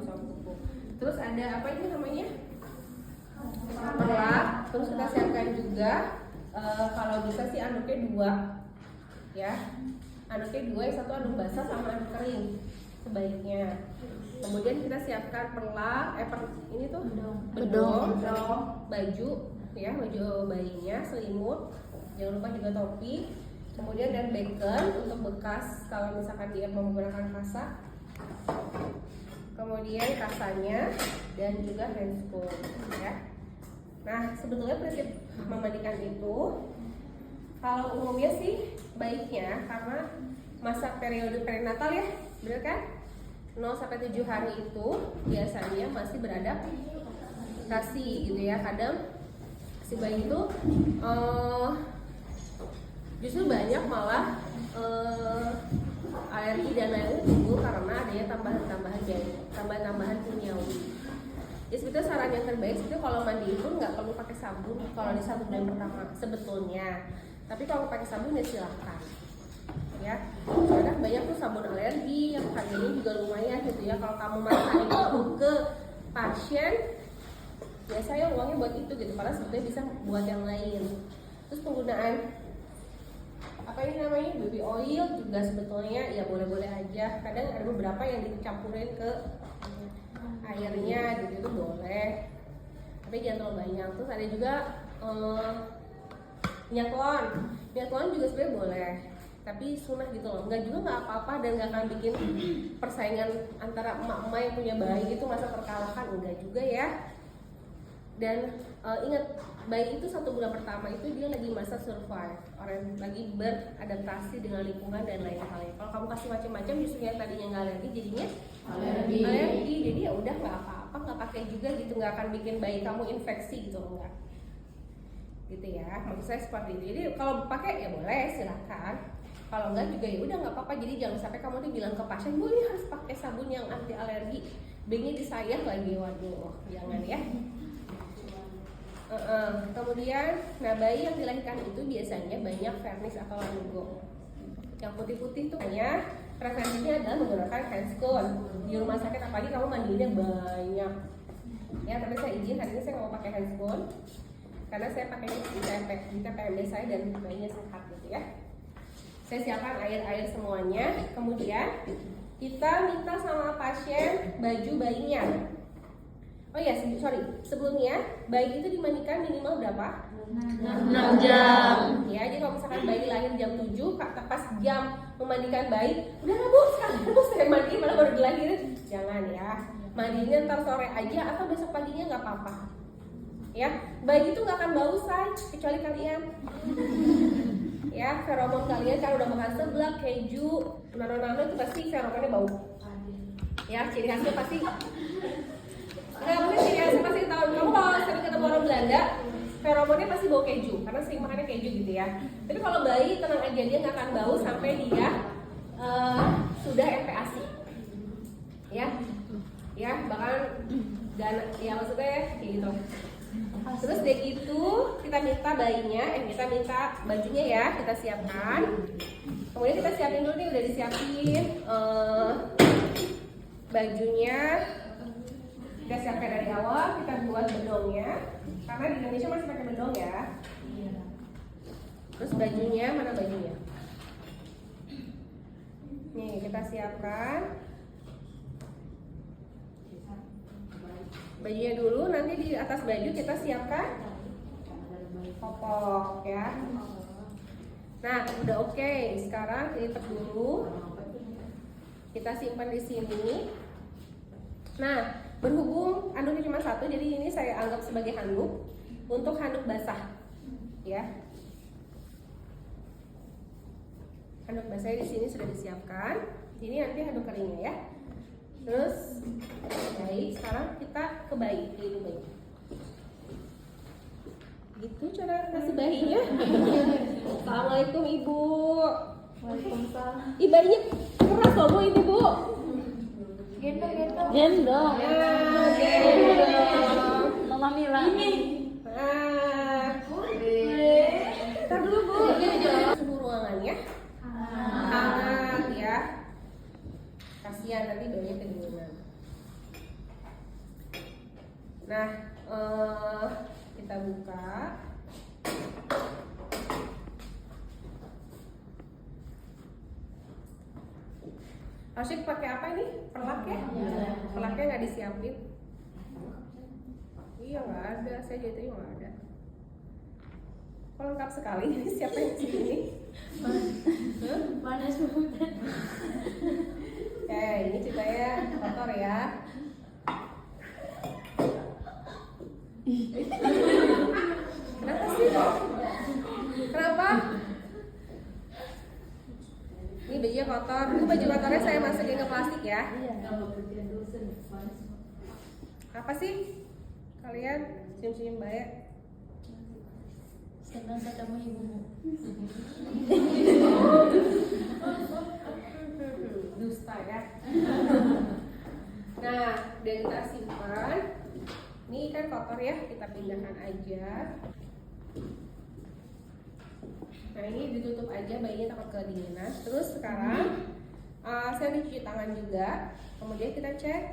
sabu pupuk. Terus ada apa ini namanya? Perlak. Terus kita siapkan juga kalau bisa sih anduknya 2 ya. Anduknya 2, yang satu anduk basah sama anduk kering sebaiknya. Kemudian kita siapkan perlak, ini tuh bedong, baju ya, baju bayinya, selimut, jangan lupa juga topi. Kemudian dan bacon untuk bekas kalau misalkan dia menggunakan kasa. Kemudian kasanya dan juga handscoon ya. Nah, sebetulnya prinsip memandikan itu kalau umumnya sih baiknya karena masa periode perinatal ya, benar kan? 0 sampai 7 hari itu biasanya masih beradaptasi gitu ya. Kadang si bayi itu justru banyak malah alergi dan lain-lain timbul karena adanya tambahan kimiawi. Ya sebetulnya saran yang terbaik itu kalau mandi itu nggak perlu pakai sabun kalau di 1 bulan pertama sebetulnya. Tapi kalau pakai sabun ya silakan. Ya, karena banyak tuh sabun alergi yang harganya juga lumayan gitu ya. Kalau kamu maksain itu ke pasien, ya saya uangnya buat itu gitu, karena sebetulnya bisa buat yang lain. Terus penggunaan apa ini namanya baby oil juga sebetulnya ya boleh-boleh aja. Kadang ada beberapa yang dicampurin ke airnya gitu itu boleh, tapi jangan terlalu banyak. Terus ada juga minyak telon juga sebenarnya boleh, tapi sunnah gitu loh, nggak apa-apa dan nggak akan bikin persaingan antara emak-emak yang punya bayi gitu masa terkalahkan, enggak juga ya. Dan ingat, bayi itu 1 bulan pertama itu dia lagi masa survive, orang lagi beradaptasi dengan lingkungan dan lain halnya. Kalau kamu kasih macam-macam justru yang tadinya nggak alergi jadinya alergi. Jadi ya udah nggak apa-apa, nggak pakai juga gitu, nggak akan bikin bayi kamu infeksi gitu, enggak gitu ya. Maksud saya seperti itu. Jadi kalau pakai ya boleh silakan, kalau enggak juga ya udah nggak apa-apa. Jadi jangan sampai kamu tuh bilang ke pasien bu ini harus pakai sabun yang anti alergi, bayinya disayang lagi, waduh jangan ya. Kemudian nah bayi yang dilahirkan itu biasanya banyak vernis atau lanugo. Yang putih-putih tuh hanya preferensinya adalah menggunakan handscoon di rumah sakit, apalagi kamu mandinya banyak ya. Tapi saya izin hari ini saya nggak mau pakai handscoon karena saya pakai di TPMD saya dan bayinya sehat gitu ya. Saya siapkan air semuanya. Kemudian kita minta sama pasien baju bayinya. Oh ya, sebelumnya bayi itu dimandikan minimal berapa? 6 jam. Ya, jadi kalau misalkan bayi lahir jam 7, pas jam memandikan bayi, udah bu, sekarang saya mandi malah baru dilahirin. Jangan ya, mandinya ntar sore aja atau besok paginya nggak apa-apa. Ya, bayi itu nggak akan bau say, kecuali kalian. Ya, feromon kalian kalau udah makan seblak, keju, nano itu pasti feromonnya bau. Ya, ciri khasnya pasti. Nggak mungkin ciri khasnya pasti tahu. Kamu kalau sering ketemu orang Belanda, feromonnya pasti bau keju, karena sering makannya keju gitu ya. Tapi kalau bayi tenang aja, dia nggak akan bau sampai dia sudah MPASI. Ya, bahkan ya maksudnya kayak gitu. Terus deh gitu kita minta bayinya, kita minta bajunya ya kita siapkan. Kemudian kita siapin dulu nih, udah disiapin bajunya, kita siapkan dari awal. Kita buat bedongnya karena di Indonesia masih pakai bedong ya. Terus bajunya, mana bajunya? Nih kita siapkan bajunya dulu, nanti di atas baju kita siapkan popok ya. Nah udah oke. Sekarang lipat dulu, kita simpan di sini. Nah berhubung handuknya cuma 1, jadi ini saya anggap sebagai handuk untuk handuk basah ya. Handuk basahnya di sini sudah disiapkan. Ini nanti handuk keringnya ya. Terus baik, sekarang kita ke bayi, ini bayi. Gitu cara kasih bayinya. Assalamualaikum ibu. Waalaikumsalam. Bayinya keras loh bu ini bu. Gendong. Gendong. Mama Mila. Ntar dulu bu. Suhu ruangannya hangat ya. Kasihan nanti bayinya kedinginan. Nah, kita buka. Asyik pakai apa ini? Perlak ya? Perlaknya nggak disiapin? Iya nggak ada, saya jadi nggak ada. Kok lengkap sekali? Siapa yang sini? Panas banget. Ini ceritanya kotor ya. Kenapa sih? Kenapa? Ini bajunya kotor. Itu baju kotornya saya masukin ke plastik ya. Apa sih? Kalian senyum-senyum baik. Senang ketemu ibumu. Dusta ya. Nah, udah kita simpan. Ini kan kotor ya, kita pindahkan aja. Nah, ini ditutup aja, bayinya takut kedinginan. Terus sekarang saya dicuci tangan juga. Kemudian kita cek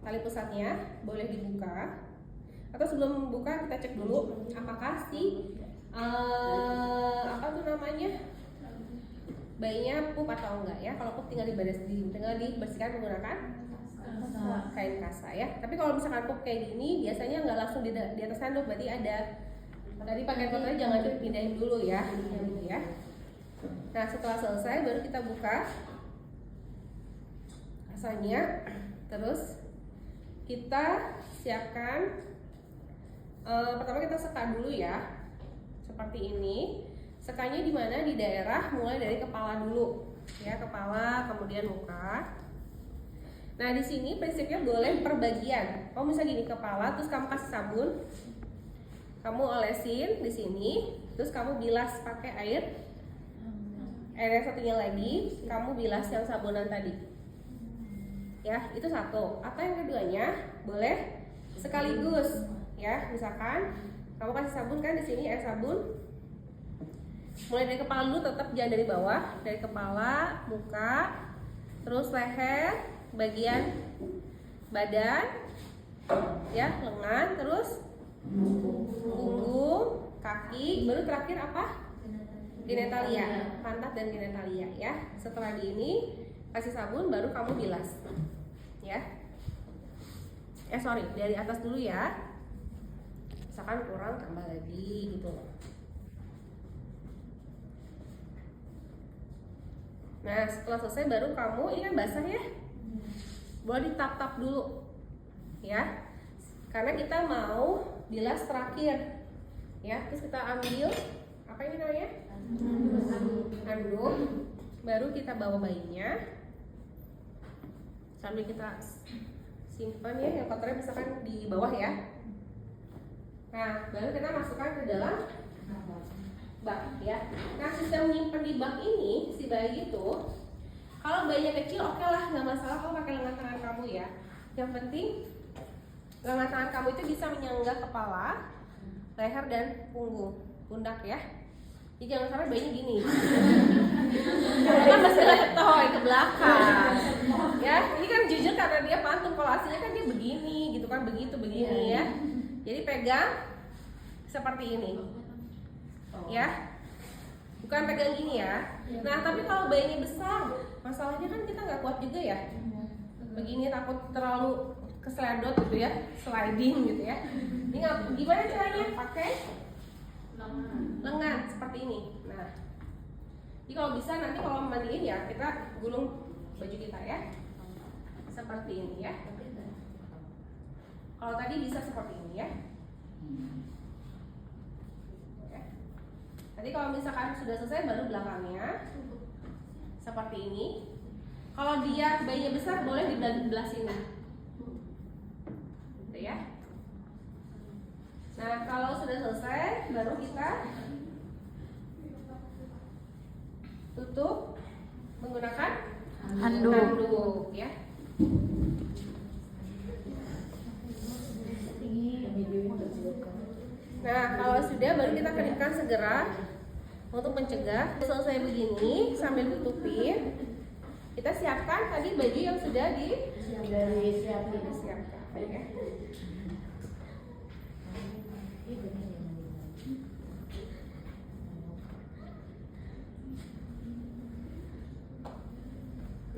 tali pusatnya, boleh dibuka. Atau sebelum membuka kita cek dulu apakah si apa tuh namanya, bayinya pup atau enggak ya. Kalau pup tinggal dibersihkan menggunakan kain kasa ya. Tapi kalau misalkan pup kayak gini biasanya nggak langsung di atas handuk, berarti ada tadi pakaian kotornya jangan dipindahin dulu ya, gitu ya. Nah, setelah selesai baru kita buka kasanya. Terus kita siapkan, pertama kita seka dulu ya, seperti ini. Sekanya di mana? Di daerah mulai dari kepala dulu ya, kepala kemudian muka. Nah, di sini prinsipnya boleh per bagian. Kalau misalnya gini kepala, terus kamu kasih sabun, kamu olesin di sini, terus kamu bilas pakai air yang satunya lagi, kamu bilas yang sabunan tadi. Ya, itu satu. Atau yang keduanya boleh sekaligus. Ya, misalkan kamu kasih sabun kan di sini air sabun. Mulai dari kepala dulu, tetap jangan dari bawah, dari kepala, muka, terus leher, bagian badan, ya, lengan, terus punggung, kaki, baru terakhir apa? Genitalia, pantat dan genitalia ya. Setelah di ini kasih sabun, baru kamu bilas. Ya. Sorry, dari atas dulu ya. Misalkan kurang tambah lagi gitu loh. Nah, setelah selesai baru kamu, ini kan basah ya, boleh ditap-tap dulu ya, karena kita mau bilas terakhir ya. Terus kita ambil apa ini namanya, handuk, baru kita bawa bayinya sambil kita simpan ya, yang kotornya misalkan di bawah ya. Nah, baru kita masukkan ke dalam bak ya. Nah, sistem menyimpan di bak ini si bayi itu, kalau bayinya kecil oke lah, nggak masalah kalau pakai lengan tangan kamu ya. Yang penting lengan tangan kamu itu bisa menyangga kepala, leher dan pundak ya. Jadi jangan sampai bayinya gini. Karena masih letoy ke belakang. Ya, ini kan jujur karena dia pantun, kalau aslinya kan dia begini gitu kan, begini ya. Jadi pegang seperti ini. Ya, bukan pegang gini ya. Nah, tapi kalau bayinya besar, masalahnya kan kita nggak kuat juga ya. Begini takut terlalu keseledot gitu ya, sliding gitu ya. Ini gimana caranya? Pakai lengan seperti ini. Nah, jadi kalau bisa nanti kalau mandiin ya kita gulung baju kita ya, seperti ini ya. Kalau tadi bisa seperti ini ya. Nanti kalau misalkan sudah selesai baru belakangnya seperti ini. Kalau dia bayinya besar boleh di belah sini, gitu ya. Nah, kalau sudah selesai baru kita tutup menggunakan handuk ya. Nah, kalau sudah baru kita keringkan segera untuk mencegah. Selesai begini sambil tutupin kita siapkan tadi baju yang sudah Disiapin. disiapkan ya.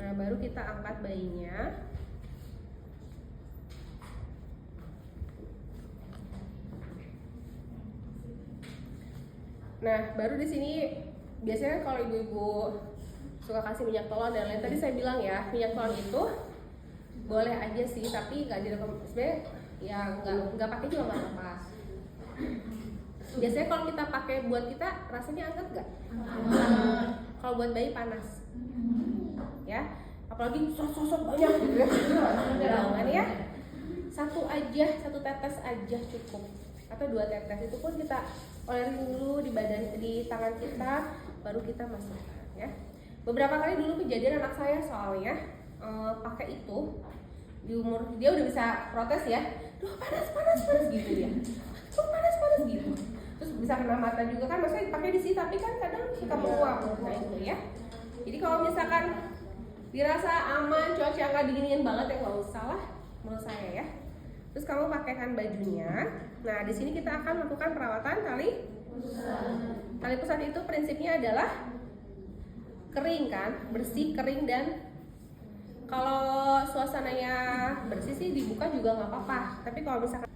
Nah, baru kita angkat bayinya. Nah, baru di sini biasanya kalau ibu-ibu suka kasih minyak telon dan lain, tadi saya bilang ya, minyak telon itu boleh aja sih, tapi nggak direkomendasi. Sebenarnya ya nggak pakai juga nggak apa-apa. Biasanya kalau kita pakai buat kita rasanya anget nggak? Kalau buat bayi panas, ya. Apalagi sosok banyak gitu ya. Jangan ya. Satu tetes aja cukup. Atau 2 tetes, itu pun kita olesin dulu di tangan kita, baru kita masukkan ya. Beberapa kali dulu kejadian anak saya soalnya pakai itu di umur dia udah bisa protes ya, duh panas gitu ya, tuh panas gitu, terus bisa kena mata juga kan, maksudnya pakai di sini tapi kan kadang suka menguap, nah itu ya. Jadi kalau misalkan dirasa aman, cuaca nggak dingin banget ya nggak usah lah menurut saya ya. Terus kamu pakaikan bajunya. Nah, di sini kita akan melakukan perawatan tali pusat itu prinsipnya adalah kering kan, bersih, kering, dan kalau suasananya bersih sih dibuka juga nggak apa-apa. Tapi kalau misalkan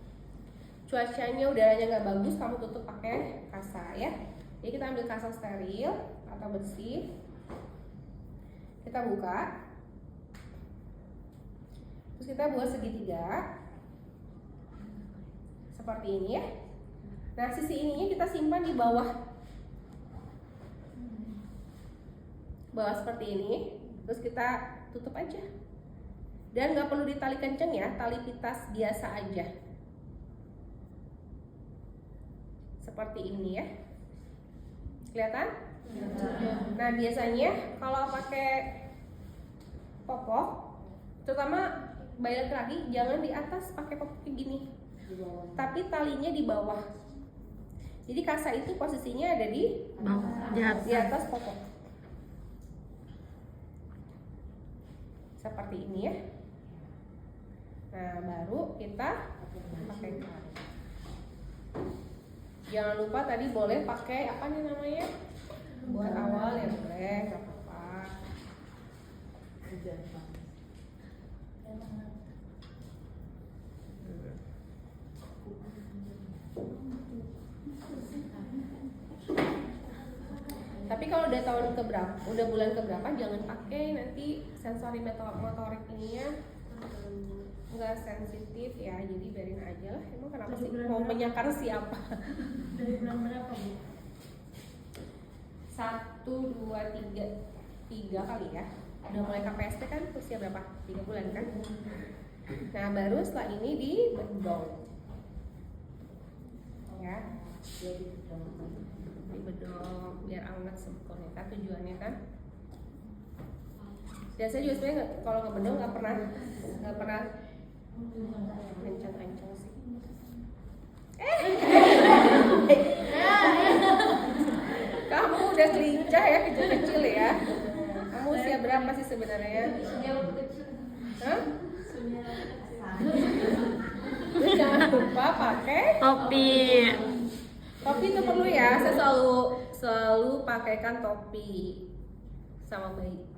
cuacanya udaranya nggak bagus, kamu tutup pakai kasa ya. Jadi kita ambil kasa steril atau bersih, kita buka, terus kita buat segitiga seperti ini ya. Nah, sisi ininya kita simpan di bawah seperti ini, terus kita tutup aja, dan nggak perlu ditali kenceng ya, tali pitas biasa aja seperti ini ya. Kelihatan? Nah, biasanya kalau pakai popok, terutama bayi laki-laki, jangan di atas pakai popok kayak gini, tapi talinya di bawah. Jadi kasa itu posisinya ada di atas popok seperti ini ya. Nah, baru kita pakaikan. Jangan lupa tadi boleh pakai apa nih namanya, buat awal ya boleh, nggak apa-apa. Tapi kalau udah tahun keberapa, udah bulan keberapa, jangan pakai, nanti sensori motorik ininya nggak sensitif ya, jadi biarin aja lah. Emang kenapa sih mau menyakar siapa? Dari bulan berapa, Bu? 1, 2, 3 kali ya. Udah mulai KPST kan usia berapa? 3 bulan kan? Nah, baru setelah ini di bedong ya, di bedong biar anget sebetulnya kan tujuannya kan. Dan saya juga sebenarnya kalau ngebedong nggak pernah kencang-kencang sih. Kamu udah lincah ya, kecil-kecil ya. Kamu usia berapa sih sebenarnya? Hah? Terus jangan lupa pakai Topi. topi, itu perlu ya. Saya selalu pakaikan topi sama bayi.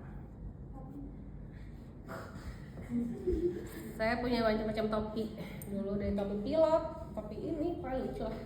Saya punya macam-macam topi dulu, dari topi pilot, topi ini paling lucu lah.